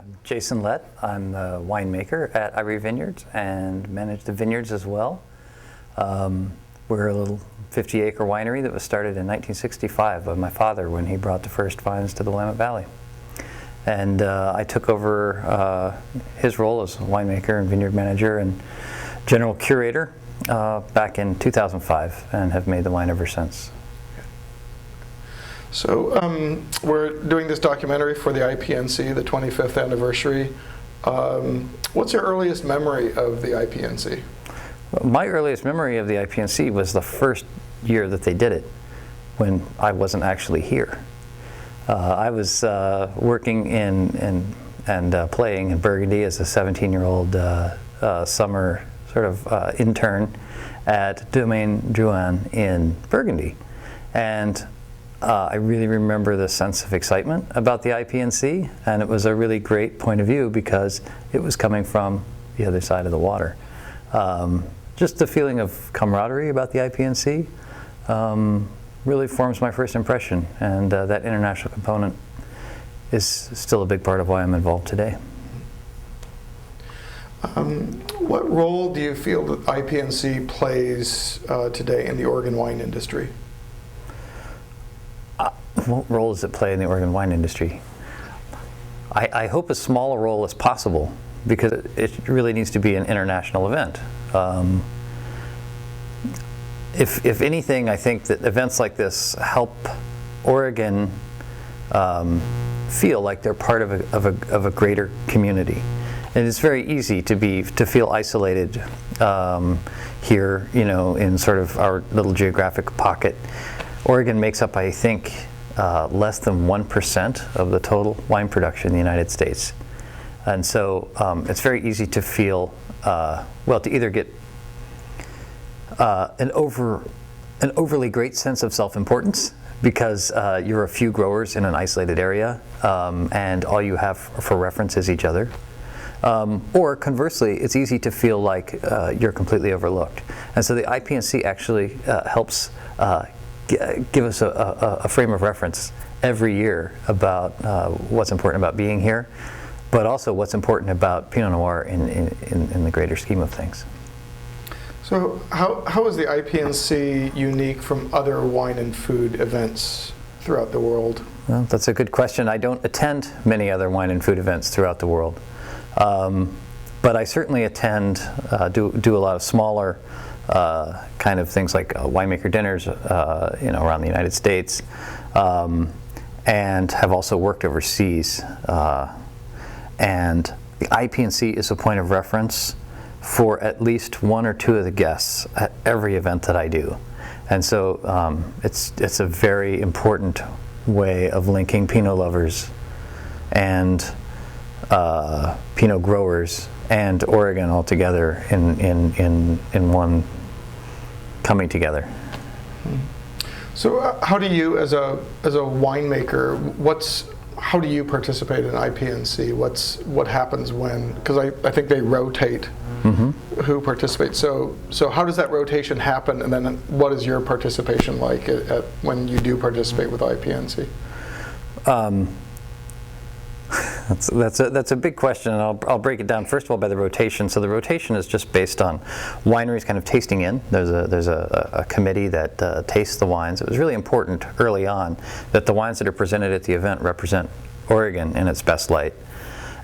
I'm Jason Lett. I'm the winemaker at Ivory Vineyards and manage the vineyards as well. We're a little 50-acre winery that was started in 1965 by my father when he brought the first vines to the Willamette Valley. And I took over his role as winemaker and vineyard manager and general curator back in 2005 and have made the wine ever since. So we're doing this documentary for the IPNC, the 25th anniversary. What's your earliest memory of the IPNC? My earliest memory of the IPNC was the first year that they did it, when I wasn't actually here. I was working in and playing in Burgundy as a 17-year-old summer sort of intern at Domaine Drouhin in Burgundy. And I really remember the sense of excitement about the IPNC, and it was a really great point of view because it was coming from the other side of the water. Just the feeling of camaraderie about the IPNC really forms my first impression, and that international component is still a big part of why I'm involved today. What role do you feel that IPNC plays today in the Oregon wine industry? What role does it play in the Oregon wine industry? I hope as small a role as possible, because it really needs to be an international event. If anything, I think that events like this help Oregon feel like they're part of a greater community. And it's very easy to feel isolated here, in sort of our little geographic pocket. Oregon makes up, I think, less than 1% of the total wine production in the United States. And so it's very easy to feel, to either get an overly great sense of self-importance because you're a few growers in an isolated area and all you have for reference is each other. Or conversely, it's easy to feel like you're completely overlooked. And so the IPNC actually helps give us a frame of reference every year about what's important about being here, but also what's important about Pinot Noir in the greater scheme of things. So how is the IPNC unique from other wine and food events throughout the world? Well, that's a good question. I don't attend many other wine and food events throughout the world, but I certainly attend, do a lot of smaller kind of things like winemaker dinners, around the United States, and have also worked overseas. And the IPNC is a point of reference for at least one or two of the guests at every event that I do. And so it's a very important way of linking Pinot lovers and Pinot growers and Oregon all together in one coming together. So how do you, as a winemaker, how do you participate in IPNC? What happens when, because I think they rotate who participates. So how does that rotation happen, and then what is your participation like when you do participate with IPNC? That's a big question, and I'll break it down first of all by the rotation. So the rotation is just based on wineries kind of tasting in. There's a committee that tastes the wines. It was really important early on that the wines that are presented at the event represent Oregon in its best light,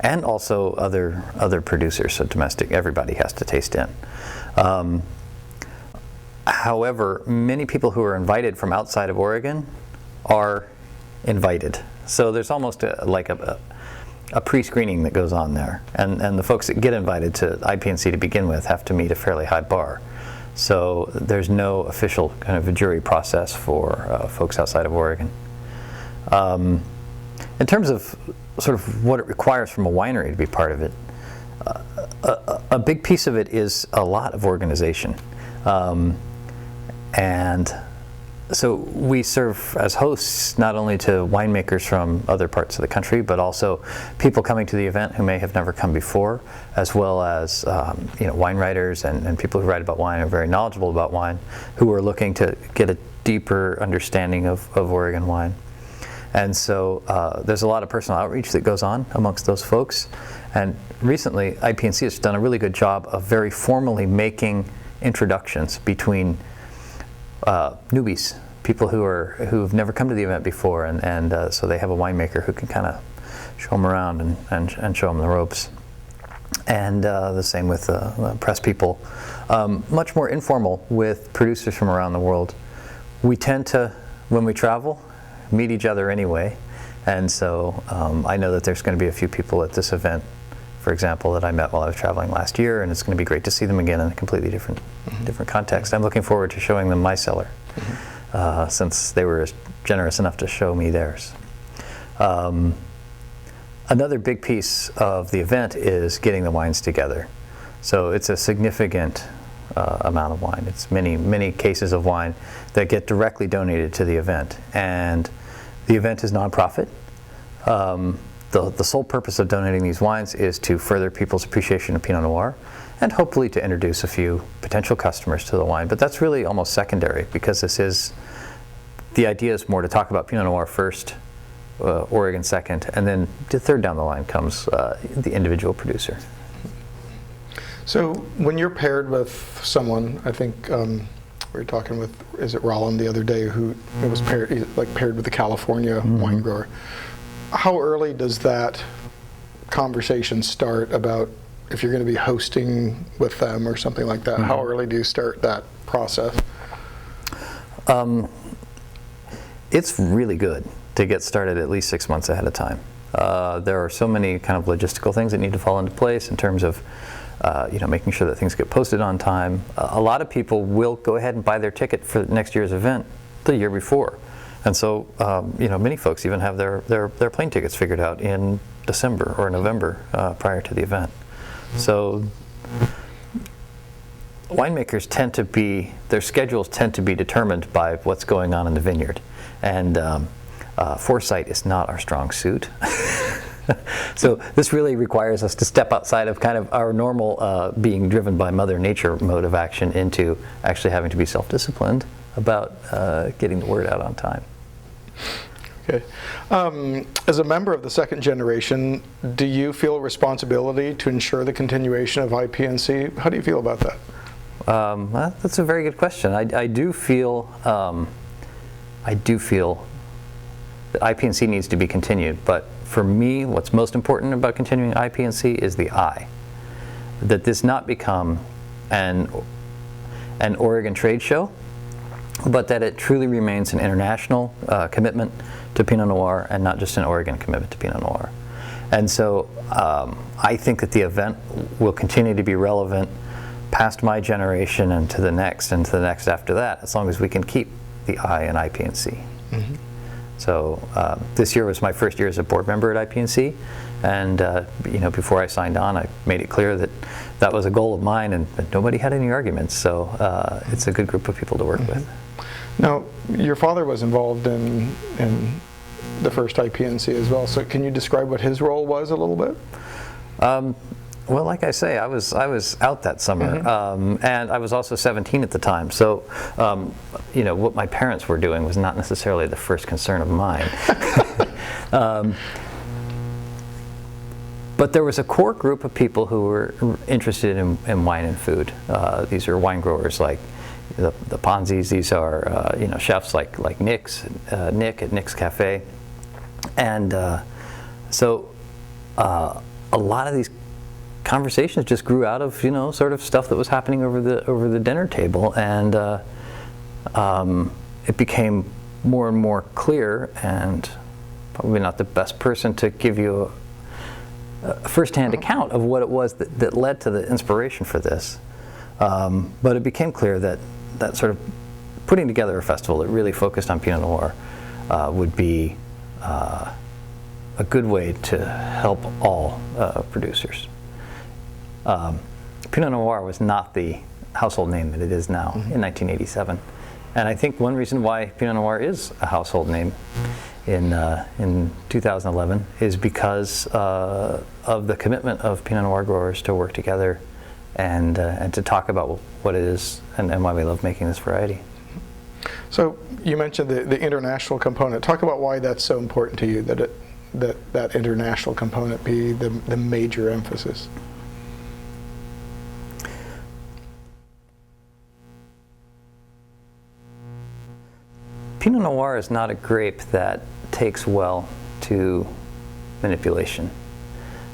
and also other producers. So domestic, everybody has to taste in. However, many people who are invited from outside of Oregon are invited. So there's almost a pre-screening that goes on there, and the folks that get invited to IPNC to begin with have to meet a fairly high bar. So there's no official kind of a jury process for folks outside of Oregon. In terms of sort of what it requires from a winery to be part of it, a big piece of it is a lot of organization. And so we serve as hosts not only to winemakers from other parts of the country, but also people coming to the event who may have never come before, as well as wine writers and people who write about wine are very knowledgeable about wine, who are looking to get a deeper understanding of Oregon wine. And so there's a lot of personal outreach that goes on amongst those folks. And recently, IPNC has done a really good job of very formally making introductions between newbies, people who've never come to the event before, and so they have a winemaker who can kind of show them around and show them the ropes. And the same with press people. Much more informal with producers from around the world. We tend to, when we travel, meet each other anyway. And so I know that there's going to be a few people at this event, for example, that I met while I was traveling last year, and it's going to be great to see them again in a completely different context. I'm looking forward to showing them my cellar, since they were generous enough to show me theirs. Another big piece of the event is getting the wines together. So it's a significant amount of wine. It's many cases of wine that get directly donated to the event. And the event is nonprofit. The sole purpose of donating these wines is to further people's appreciation of Pinot Noir and hopefully to introduce a few potential customers to the wine. But that's really almost secondary, because the idea is more to talk about Pinot Noir first, Oregon second, and then the third down the line comes the individual producer. So when you're paired with someone, I think we were talking with, is it Roland the other day, who was paired with a California wine grower. How early does that conversation start about if you're going to be hosting with them or something like that? How early do you start that process? It's really good to get started at least 6 months ahead of time. There are so many kind of logistical things that need to fall into place in terms of making sure that things get posted on time. A lot of people will go ahead and buy their ticket for next year's event the year before. And so, many folks even have their plane tickets figured out in December or November prior to the event. So winemakers their schedules tend to be determined by what's going on in the vineyard. And foresight is not our strong suit. So this really requires us to step outside of kind of our normal being driven by Mother Nature mode of action into actually having to be self-disciplined about getting the word out on time. Okay. As a member of the second generation, do you feel responsibility to ensure the continuation of IPNC? How do you feel about that? Well, that's a very good question. I do feel that IPNC needs to be continued, but for me, what's most important about continuing IPNC is the I. That this not become an Oregon trade show, but that it truly remains an international commitment to Pinot Noir and not just an Oregon commitment to Pinot Noir. And so I think that the event will continue to be relevant past my generation and to the next after that, as long as we can keep the I in IPNC. Mm-hmm. So this year was my first year as a board member at IPNC, and before I signed on, I made it clear that that was a goal of mine, and nobody had any arguments. So it's a good group of people to work with. Now, your father was involved in the first IPNC as well. So can you describe what his role was a little bit? Well, like I say, I was out that summer, and I was also 17 at the time. So, what my parents were doing was not necessarily the first concern of mine. But there was a core group of people who were interested in wine and food. These are wine growers like the Ponzis. These are chefs like Nick at Nick's Cafe, and so a lot of these conversations just grew out of sort of stuff that was happening over the dinner table, and it became more and more clear. And probably not the best person to give you a first-hand account of what it was that led to the inspiration for this, but it became clear that sort of putting together a festival that really focused on Pinot Noir would be a good way to help all producers. Pinot Noir was not the household name that it is now in 1987. And I think one reason why Pinot Noir is a household name in 2011 is because of the commitment of Pinot Noir growers to work together and to talk about what it is and why we love making this variety. So you mentioned the international component. Talk about why that's so important to you, that international component be the major emphasis. Pinot Noir is not a grape that takes well to manipulation.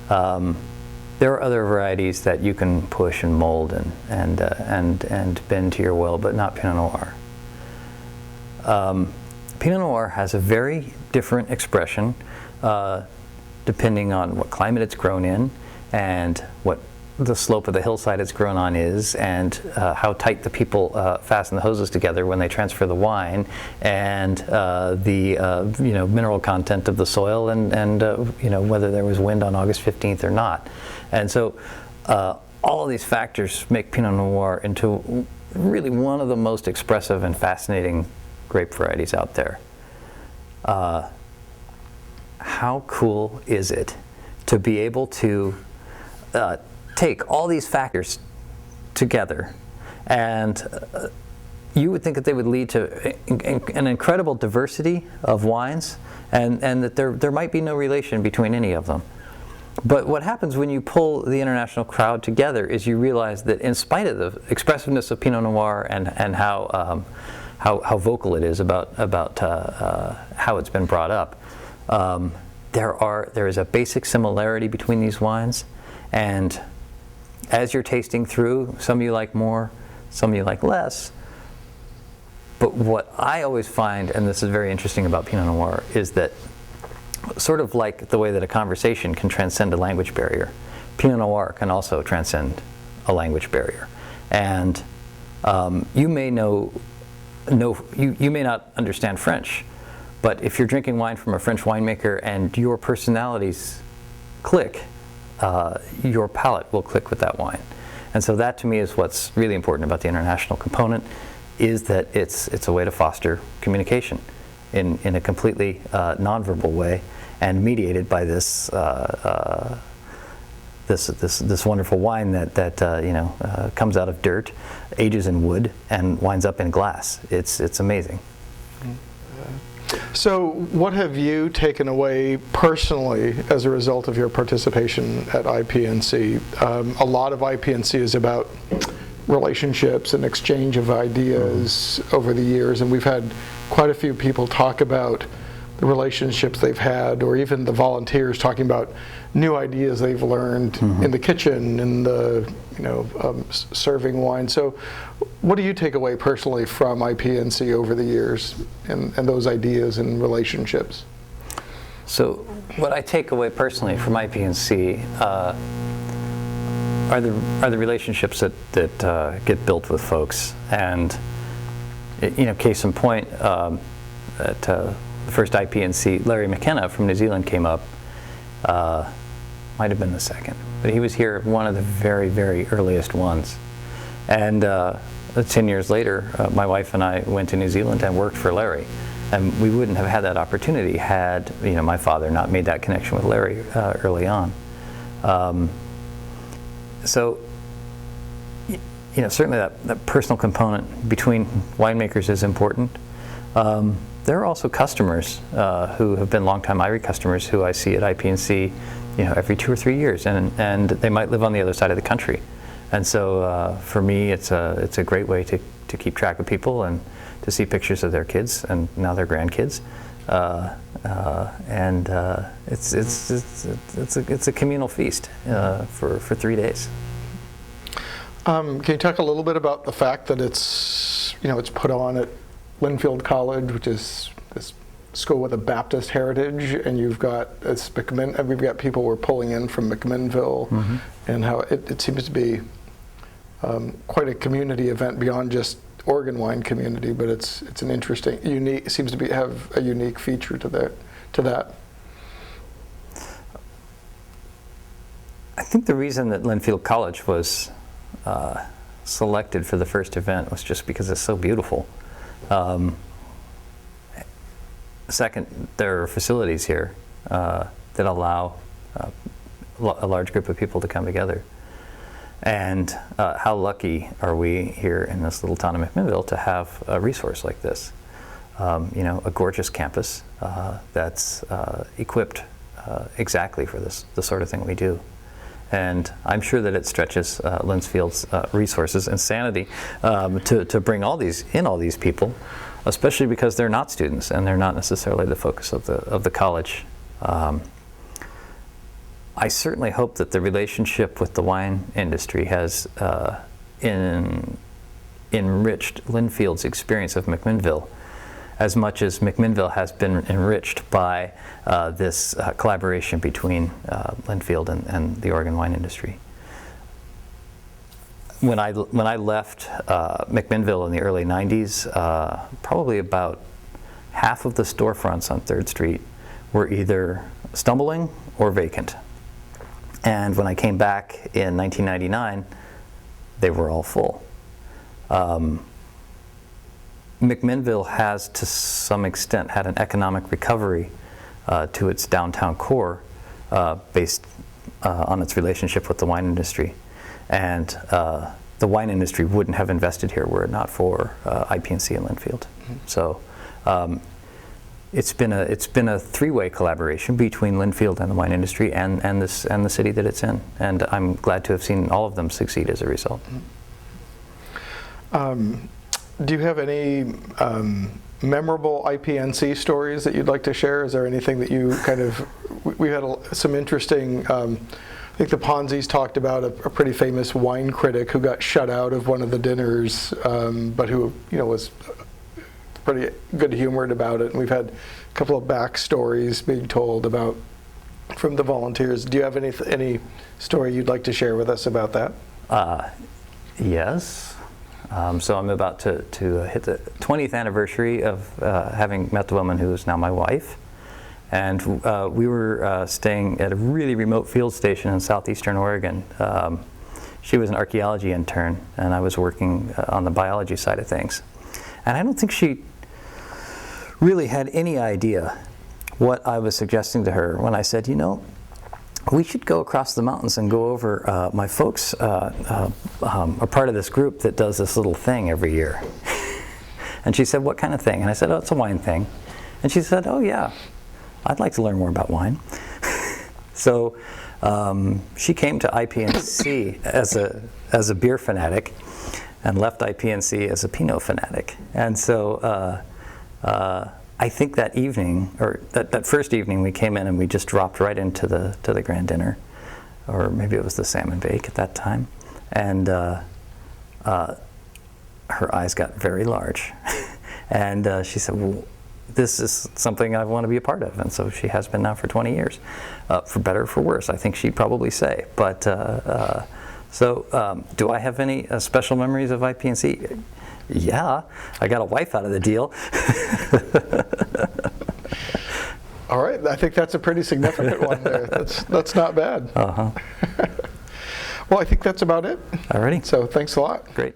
There are other varieties that you can push and mold and bend to your will, but not Pinot Noir. Pinot Noir has a very different expression depending on what climate it's grown in and what the slope of the hillside it's grown on is, and how tight the people fasten the hoses together when they transfer the wine, and the mineral content of the soil, and whether there was wind on August 15th or not. And so all of these factors make Pinot Noir into really one of the most expressive and fascinating grape varieties out there. How cool is it to be able to take all these factors together, and you would think that they would lead to an incredible diversity of wines, and that there might be no relation between any of them. But what happens when you pull the international crowd together is you realize that in spite of the expressiveness of Pinot Noir and how vocal it is about how it's been brought up, there is a basic similarity between these wines, and as you're tasting through, some you like more, some you like less. But what I always find, and this is very interesting about Pinot Noir, is that sort of like the way that a conversation can transcend a language barrier, Pinot Noir can also transcend a language barrier. And you may you may not understand French, but if you're drinking wine from a French winemaker and your personalities click, your palate will click with that wine. And so that to me is what's really important about the international component, is that it's a way to foster communication in a completely nonverbal way, and mediated by this this wonderful wine that comes out of dirt, ages in wood, and winds up in glass. It's amazing. So what have you taken away personally as a result of your participation at IPNC? A lot of IPNC is about relationships and exchange of ideas over the years, and we've had quite a few people talk about the relationships they've had, or even the volunteers talking about new ideas they've learned in the kitchen, in the serving wine. So what do you take away personally from IPNC over the years, and those ideas and relationships? So what I take away personally from IPNC are the relationships that get built with folks. And case in point, at the first IPNC, Larry McKenna from New Zealand came up. Might have been the second, but he was here one of the very, very earliest ones. And 10 years later, my wife and I went to New Zealand and worked for Larry. And we wouldn't have had that opportunity had my father not made that connection with Larry early on. So certainly that personal component between winemakers is important. There are also customers who have been longtime IRI customers who I see at IPNC every 2 or 3 years, and they might live on the other side of the country. And so for me, it's a great way to keep track of people and to see pictures of their kids and now their grandkids. It's a communal feast for 3 days. Can you talk a little bit about the fact that it's put on at Linfield College, which is this school with a Baptist heritage, and we've got people we're pulling in from McMinnville, and how it seems to be quite a community event beyond just Oregon wine community, but it's an interesting, unique. It seems to have a unique feature to that. I think the reason that Linfield College was selected for the first event was just because it's so beautiful. Second, there are facilities here that allow a large group of people to come together. And how lucky are we here in this little town of McMinnville to have a resource like this? A gorgeous campus that's equipped exactly for the sort of thing we do. And I'm sure that it stretches Linfield's resources and sanity to bring all these people, especially because they're not students and they're not necessarily the focus of the college. I certainly hope that the relationship with the wine industry has enriched Linfield's experience of McMinnville as much as McMinnville has been enriched by this collaboration between Linfield and the Oregon wine industry. When I left McMinnville in the early 90s, probably about half of the storefronts on 3rd Street were either stumbling or vacant. And when I came back in 1999, they were all full. McMinnville has, to some extent, had an economic recovery to its downtown core based on its relationship with the wine industry. And the wine industry wouldn't have invested here were it not for IPNC and Linfield. Mm-hmm. So it's been a three-way collaboration between Linfield and the wine industry and the city that it's in. And I'm glad to have seen all of them succeed as a result. Mm-hmm. Do you have any memorable IPNC stories that you'd like to share? Is there anything that you we had some interesting, I think the Ponzis talked about a pretty famous wine critic who got shut out of one of the dinners, but who was pretty good humored about it. And we've had a couple of backstories being told from the volunteers. Do you have any story you'd like to share with us about that? Yes. So I'm about to hit the 20th anniversary of having met the woman who is now my wife. And we were staying at a really remote field station in southeastern Oregon. She was an archaeology intern, and I was working on the biology side of things. And I don't think she really had any idea what I was suggesting to her when I said, we should go across the mountains and go over. My folks are part of this group that does this little thing every year. And she said, what kind of thing? And I said, oh, it's a wine thing. And she said, oh yeah, I'd like to learn more about wine. So she came to IPNC as a beer fanatic and left IPNC as a Pinot fanatic. And so I think that evening, or that first evening, we came in and we just dropped right into the grand dinner, or maybe it was the salmon bake at that time, and her eyes got very large, and she said, "Well, this is something I want to be a part of," and so she has been now for 20 years, for better or for worse. I think she'd probably say, but do I have any special memories of IPNC? Yeah, I got a wife out of the deal. All right, I think that's a pretty significant one there. That's not bad. Uh-huh. Well, I think that's about it. All righty. So thanks a lot. Great.